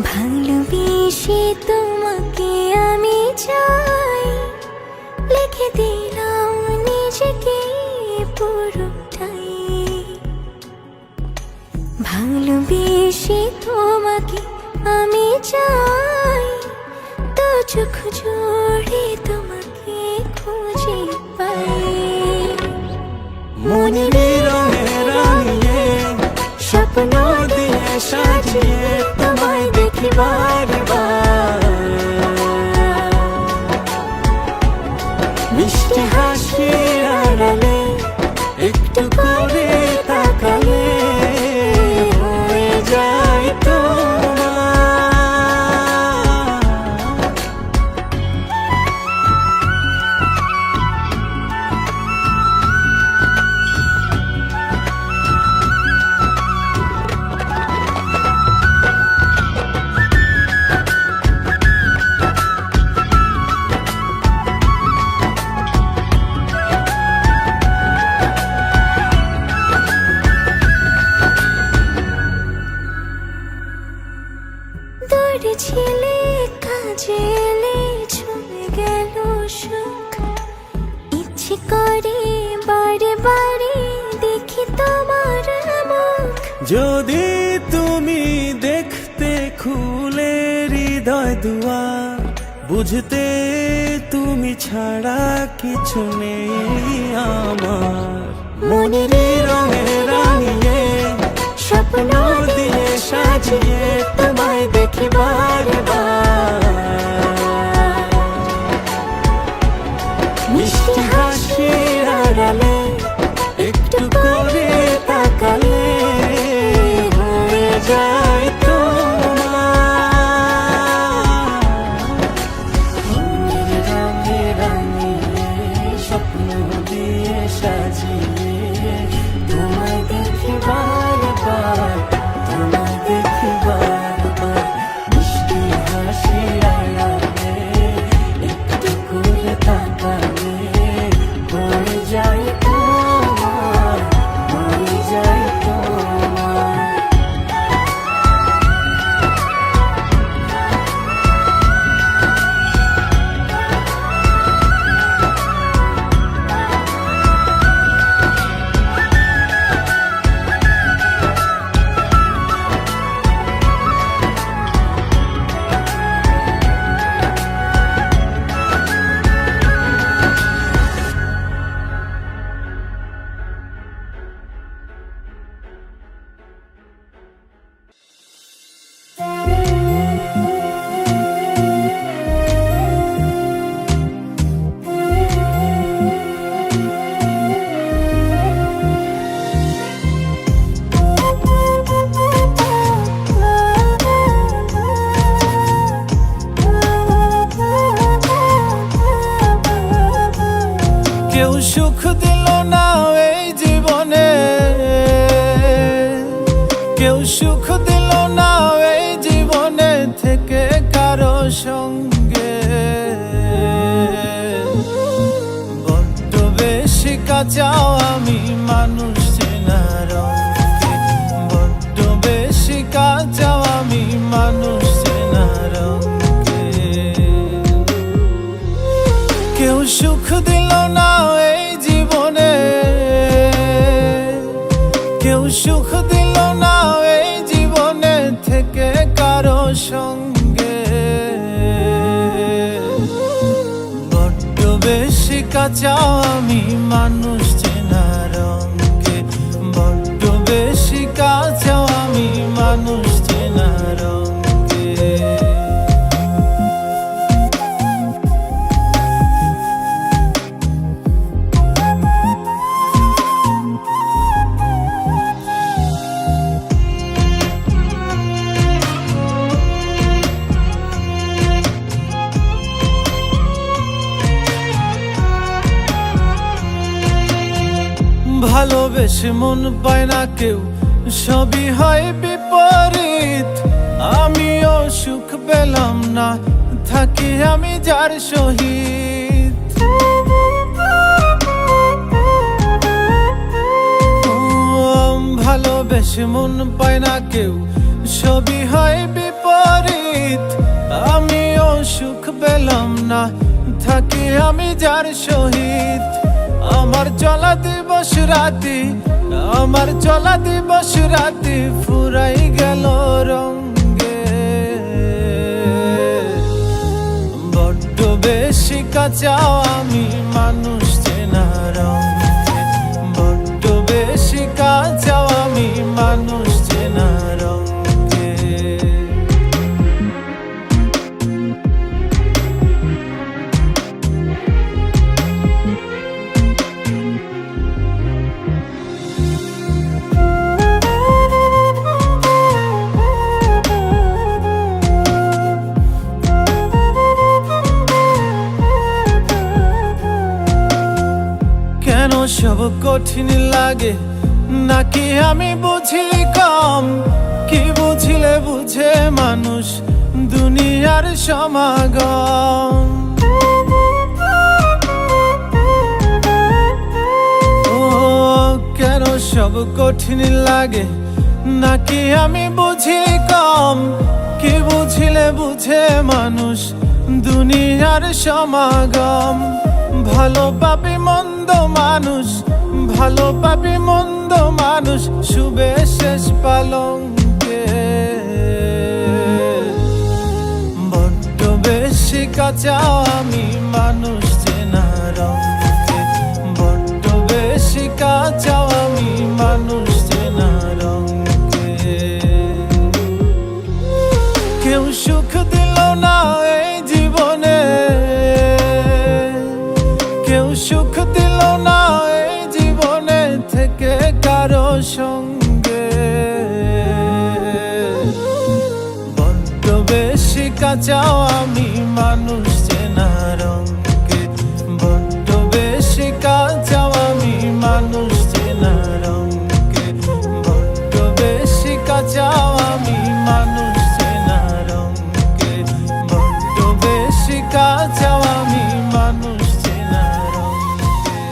Speaker 2: ভালোবেসে তোমাকে আমি চাই, লিখে দিলাম নিজেকে পুরোটাই। ভালোবেসে তোমাকে আমি চাই, তো চোখ জোড়ে তোমাকে খুঁজে পাই।
Speaker 1: মনের রঙে রাঙিয়ে স্বপ্ন দিয়ে সাজিয়ে তোমায় দেখি বারবার। মিষ্টি হাসির আড়ালে একটু করে তাকালে হয়ে যায় তোমার।
Speaker 2: দূরে ছিলে কাজে এলে ছুঁয়ে গেল সুখ, ইচ্ছে করে বারে বারে দেখি তোমার মুখ।
Speaker 1: যদি তুমি দেখতে খুলে হৃদয় দুয়ার, বুঝতে তুমি ছাড়া কিছু নেই আমার। মনের রঙে রাঙিয়ে স্বপ্ন দিয়ে সাজিয়ে তোমায় দেখি বারবার। মিষ্টি হাসির আড়ালে একটু করে তাকালে হয়ে যায় তোমার। মনের রঙে রাঙিয়ে স্বপ্ন দিয়ে সাজিয়ে তোমায় দেখি বারবার, তোমায় দেখি বারবার। মিষ্টি হাসি
Speaker 3: আমি মানুষ চেনার অঙ্কে, বড্ড বেশি কাঁচাও আমি মানুষ চেনার অঙ্কে। কেউ সুখ দিল না এই জীবনে, কেউ সুখ দিল না এই জীবনে থেকে কারো সঙ্গে, বড্ড বেশি কাঁচাও আমি মানুষ চেনার অঙ্কে, বড্ড বেশি কাঁচাও আমি মানুষ চেনার অঙ্কে। ভালোবেসে মন পায় না কেউ, সবই হয় বিপরীত। আমিও সুখ পেলাম না, থাকি আমি যার সহিত। ভালোবেসে মন পায় না কেউ, সবই হয় বিপরীত। আমিও সুখ পেলাম না, থাকি আমি যার সহিত। আমার চলা দিবস রাতি, আমার চলা দিবস রাতি ফুরাই গেল রঙ্গে, বড্ড বেশি কাঁচাও আমি মানুষ চেনার অঙ্কে, বড্ড বেশি কাঁচাও আমি মানুষ চেনার অঙ্কে। কেন সব কঠিন লাগে, নাকি আমি বুঝি কম? কি বুঝিলে বুঝে মানুষ দুনিয়ার সমাগম। ও কেন সব কঠিন লাগে, নাকি আমি বুঝি কম? কি বুঝিলে বুঝে মানুষ দুনিয়ার সমাগম। ভালো পাবি মন্দ মানুষ, ভালো পাবি মন্দ মানুষ শুবে শেষ পালঙ্কে, বড্ড বেশি কাঁচাও আমি মানুষ চেনার অঙ্কে, বড্ড বেশি কাঁচাও আমি মানুষ চেনার অঙ্কে। কেউ সুখ দিল না এই জীবনে, কেউ সুখ দিল না এই জীবনে থেকে কারো সঙ্গে, বড্ড বেশি কাঁচাও আমি মানুষ চেনার অঙ্কে, বড্ড বেশি কাঁচাও আমি মানুষ চেনার অঙ্কে, বড্ড বেশি কাঁচাও আমি মানুষ চেনার অঙ্কে, বড্ড বেশি কাঁচাও আমি মানুষ চেনার অঙ্কে।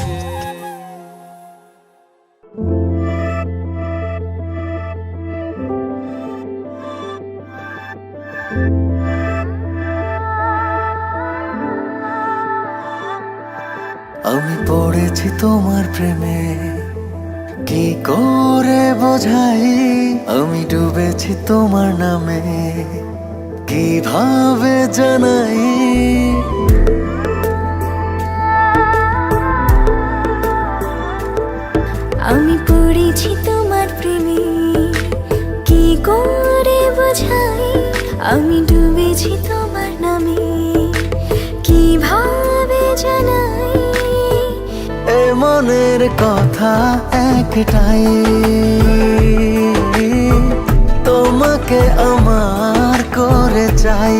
Speaker 4: আমি পড়েছি তোমার প্রেমে, কি করে বোঝাই? আমি ডুবেছি তোমার নামে, কিভাবে জানাই?
Speaker 2: আমি পড়েছি তোমার প্রেমে, কি করে বোঝাই? আমি ডুবেছি তোমার নামে, কিভাবে জানাই?
Speaker 4: এ মনের কথা একটাই, তোমাকে আমার করে চাই।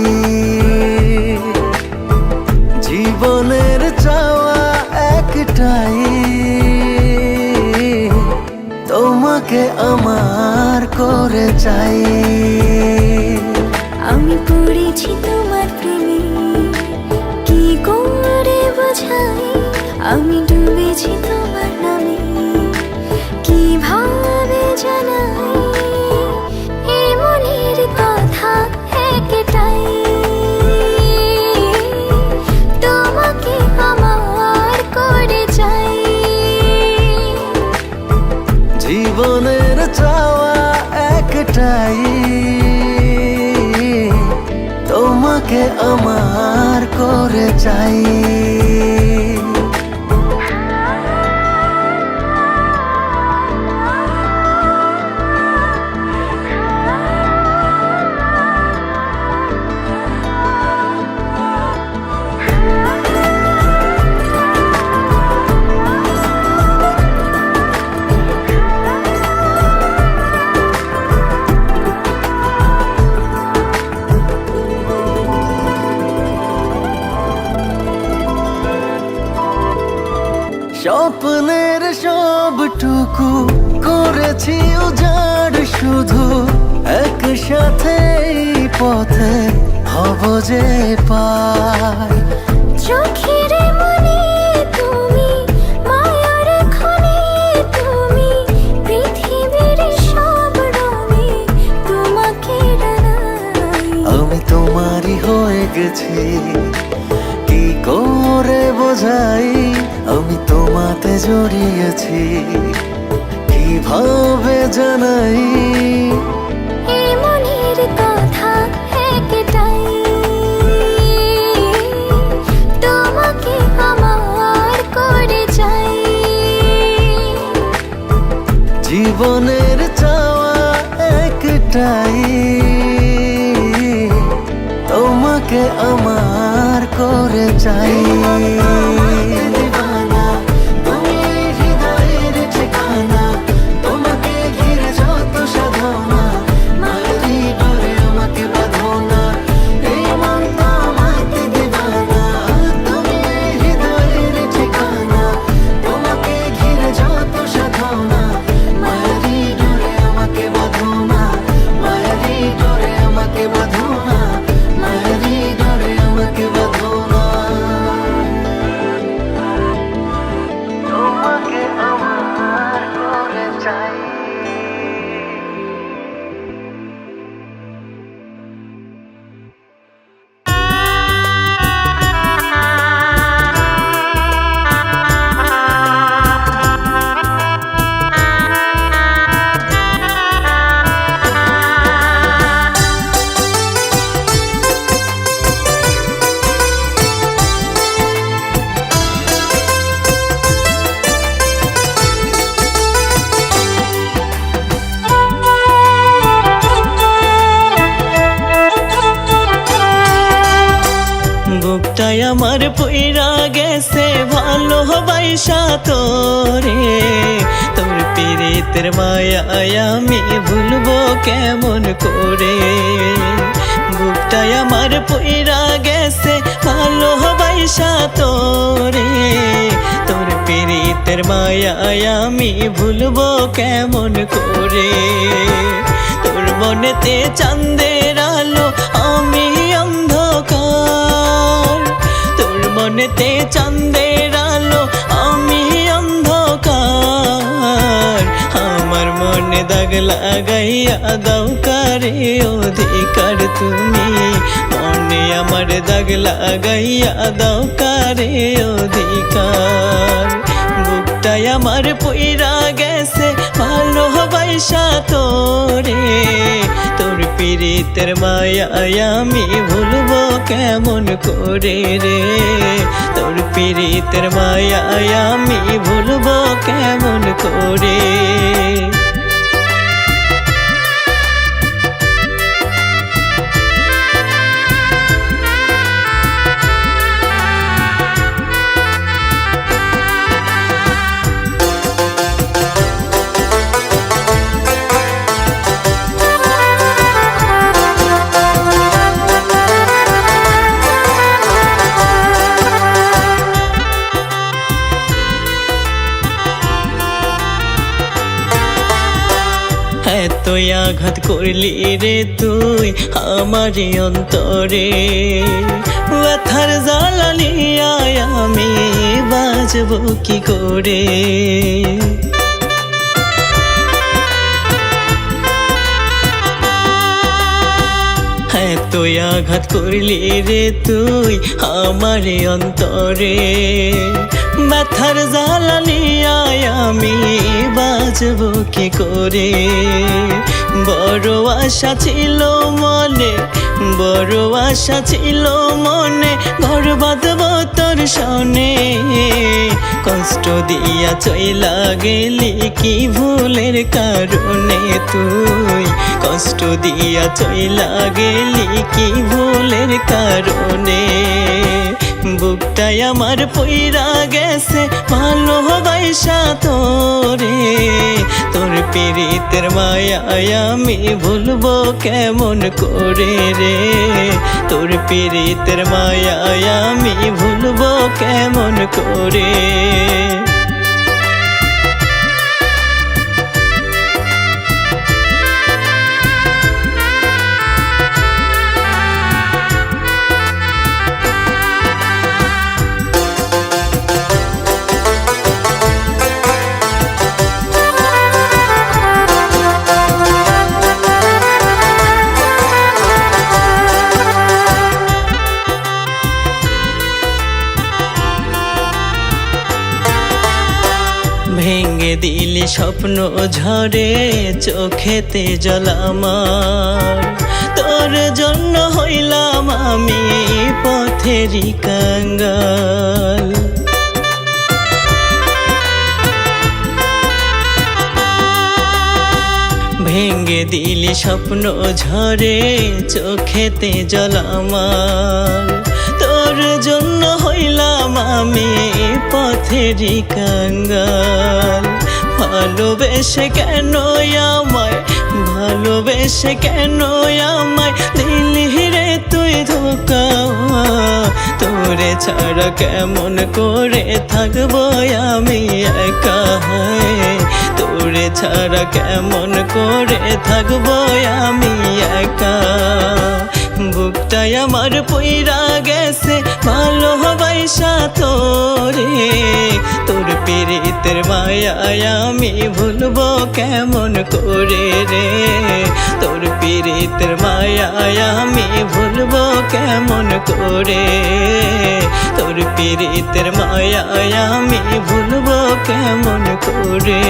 Speaker 4: জীবনের চাওয়া একটাই, তোমাকে আমার করে চাই।
Speaker 2: আমি পড়েছি তোমার প্রেমে, কি করে বোঝাই? আমি ডুবেছি তোমার নামে, জানাই এই মনের কথা একটাই, তোমাকে আমার করে চাই।
Speaker 4: জীবনের চাওয়া একটাই, তোমাকে আমার করে চাই। স্বপ্নের সবটুকু করেছি উজাড়, শুধু একসাথে এই পথে হব যে পার।
Speaker 2: চোখের মনে তুমি, মায়ার খনি তুমি, পৃথিবীর সব রঙে তোমাকে রাঙাই।
Speaker 4: আমি তোমারই হয়ে গেছি, কি করে বোঝাই আমি তোমাতে জড়িয়েছি, কিভাবে জানাই
Speaker 2: এই মনের কথা একটাই, তোমাকে আমার করে চাই।
Speaker 4: জীবনের চাওয়া একটাই, তোমাকে আমার করে চাই।
Speaker 1: বুকটাই আমার পইরা গেছে ভালোবাসা তোরে, তোর পীড়িতের মায়ায় আমি ভুলবো কেমন করে। বুকটাই আমার পইরা গেছে ভালোবাসা তোরে, তোর পীড়িতের মায়ায় আমি ভুলবো কেমন করে। তোর মনেতে চাঁদের আলো আমি অন্ধকার, তোর মনেতে চাঁদের আলো আমি অন্ধকার। আমার মনে দাগ লাগাইয়া দাও কারে অধিকার তুমি, মনে আমার দাগ লাগাইয়া দাও কারে অধিকার। বুকটাই আমার পইরা গেছে ভালোবাসা তোরে, তোর পীড়িতের মায়ায় আমি ভুলবো কেমন করে রে। তোর পীড়িতের মায়ায় আমি ভুলবো কেমন করে। এতই আঘাত করলি রে তুই আমার অন্তরে, ব্যথার জ্বালানিয়ায় আমি বাঁচব কি করে। আঘাত করলি রে তুই আমারে অন্তরে, ব্যথার জ্বালানিয়ায় আমি বাঁচব কি করে। বড় আশা ছিল মনে, বড় আশা ছিল মনে, ঘর বাঁধব তোর সনে। কষ্ট দিয়া চইলা গেলি কি ভুলের কারণে তুই, কষ্ট দিয়া চইলা গেলি কি ভুলের কারণে। বুকটাই আমার পইরা গেছে ভালোবাসা তোরে, তোর পীড়িতের মায়ায় আমি ভুলবো কেমন করে রে, তোর পীড়িতের মায়ায় আমি ভুলবো কেমন করে। ভেঙে দিলি স্বপ্ন ঝরে চোখেতে জল আমার, তোর জন্য হইলাম আমি পথেরই কাঙ্গাল। ভেঙে দিলি স্বপ্ন ঝরে চোখেতে জল আমার, তোর জন্য হইলাম আমি পথেরই কাঙ্গাল। ভালোবেসে কেন আমায়, ভালোবেসে কেন আমায় দিলি রে তুই ধোঁকা, তোরে ছাড়া কেমন করে থাকবো আমি একা, তোরে ছাড়া কেমন করে থাকবো আমি একা। বুকটাই আমার পইরা গেছে ভালোবাসা তোরে, তোর পীড়িতের মায়ায় আমি ভুলবো কেমন করে রে, তোর পীড়িতের মায়ায় আমি ভুলবো কেমন করে, তোর পীড়িতের মায়ায় আমি ভুলবো কেমন করে।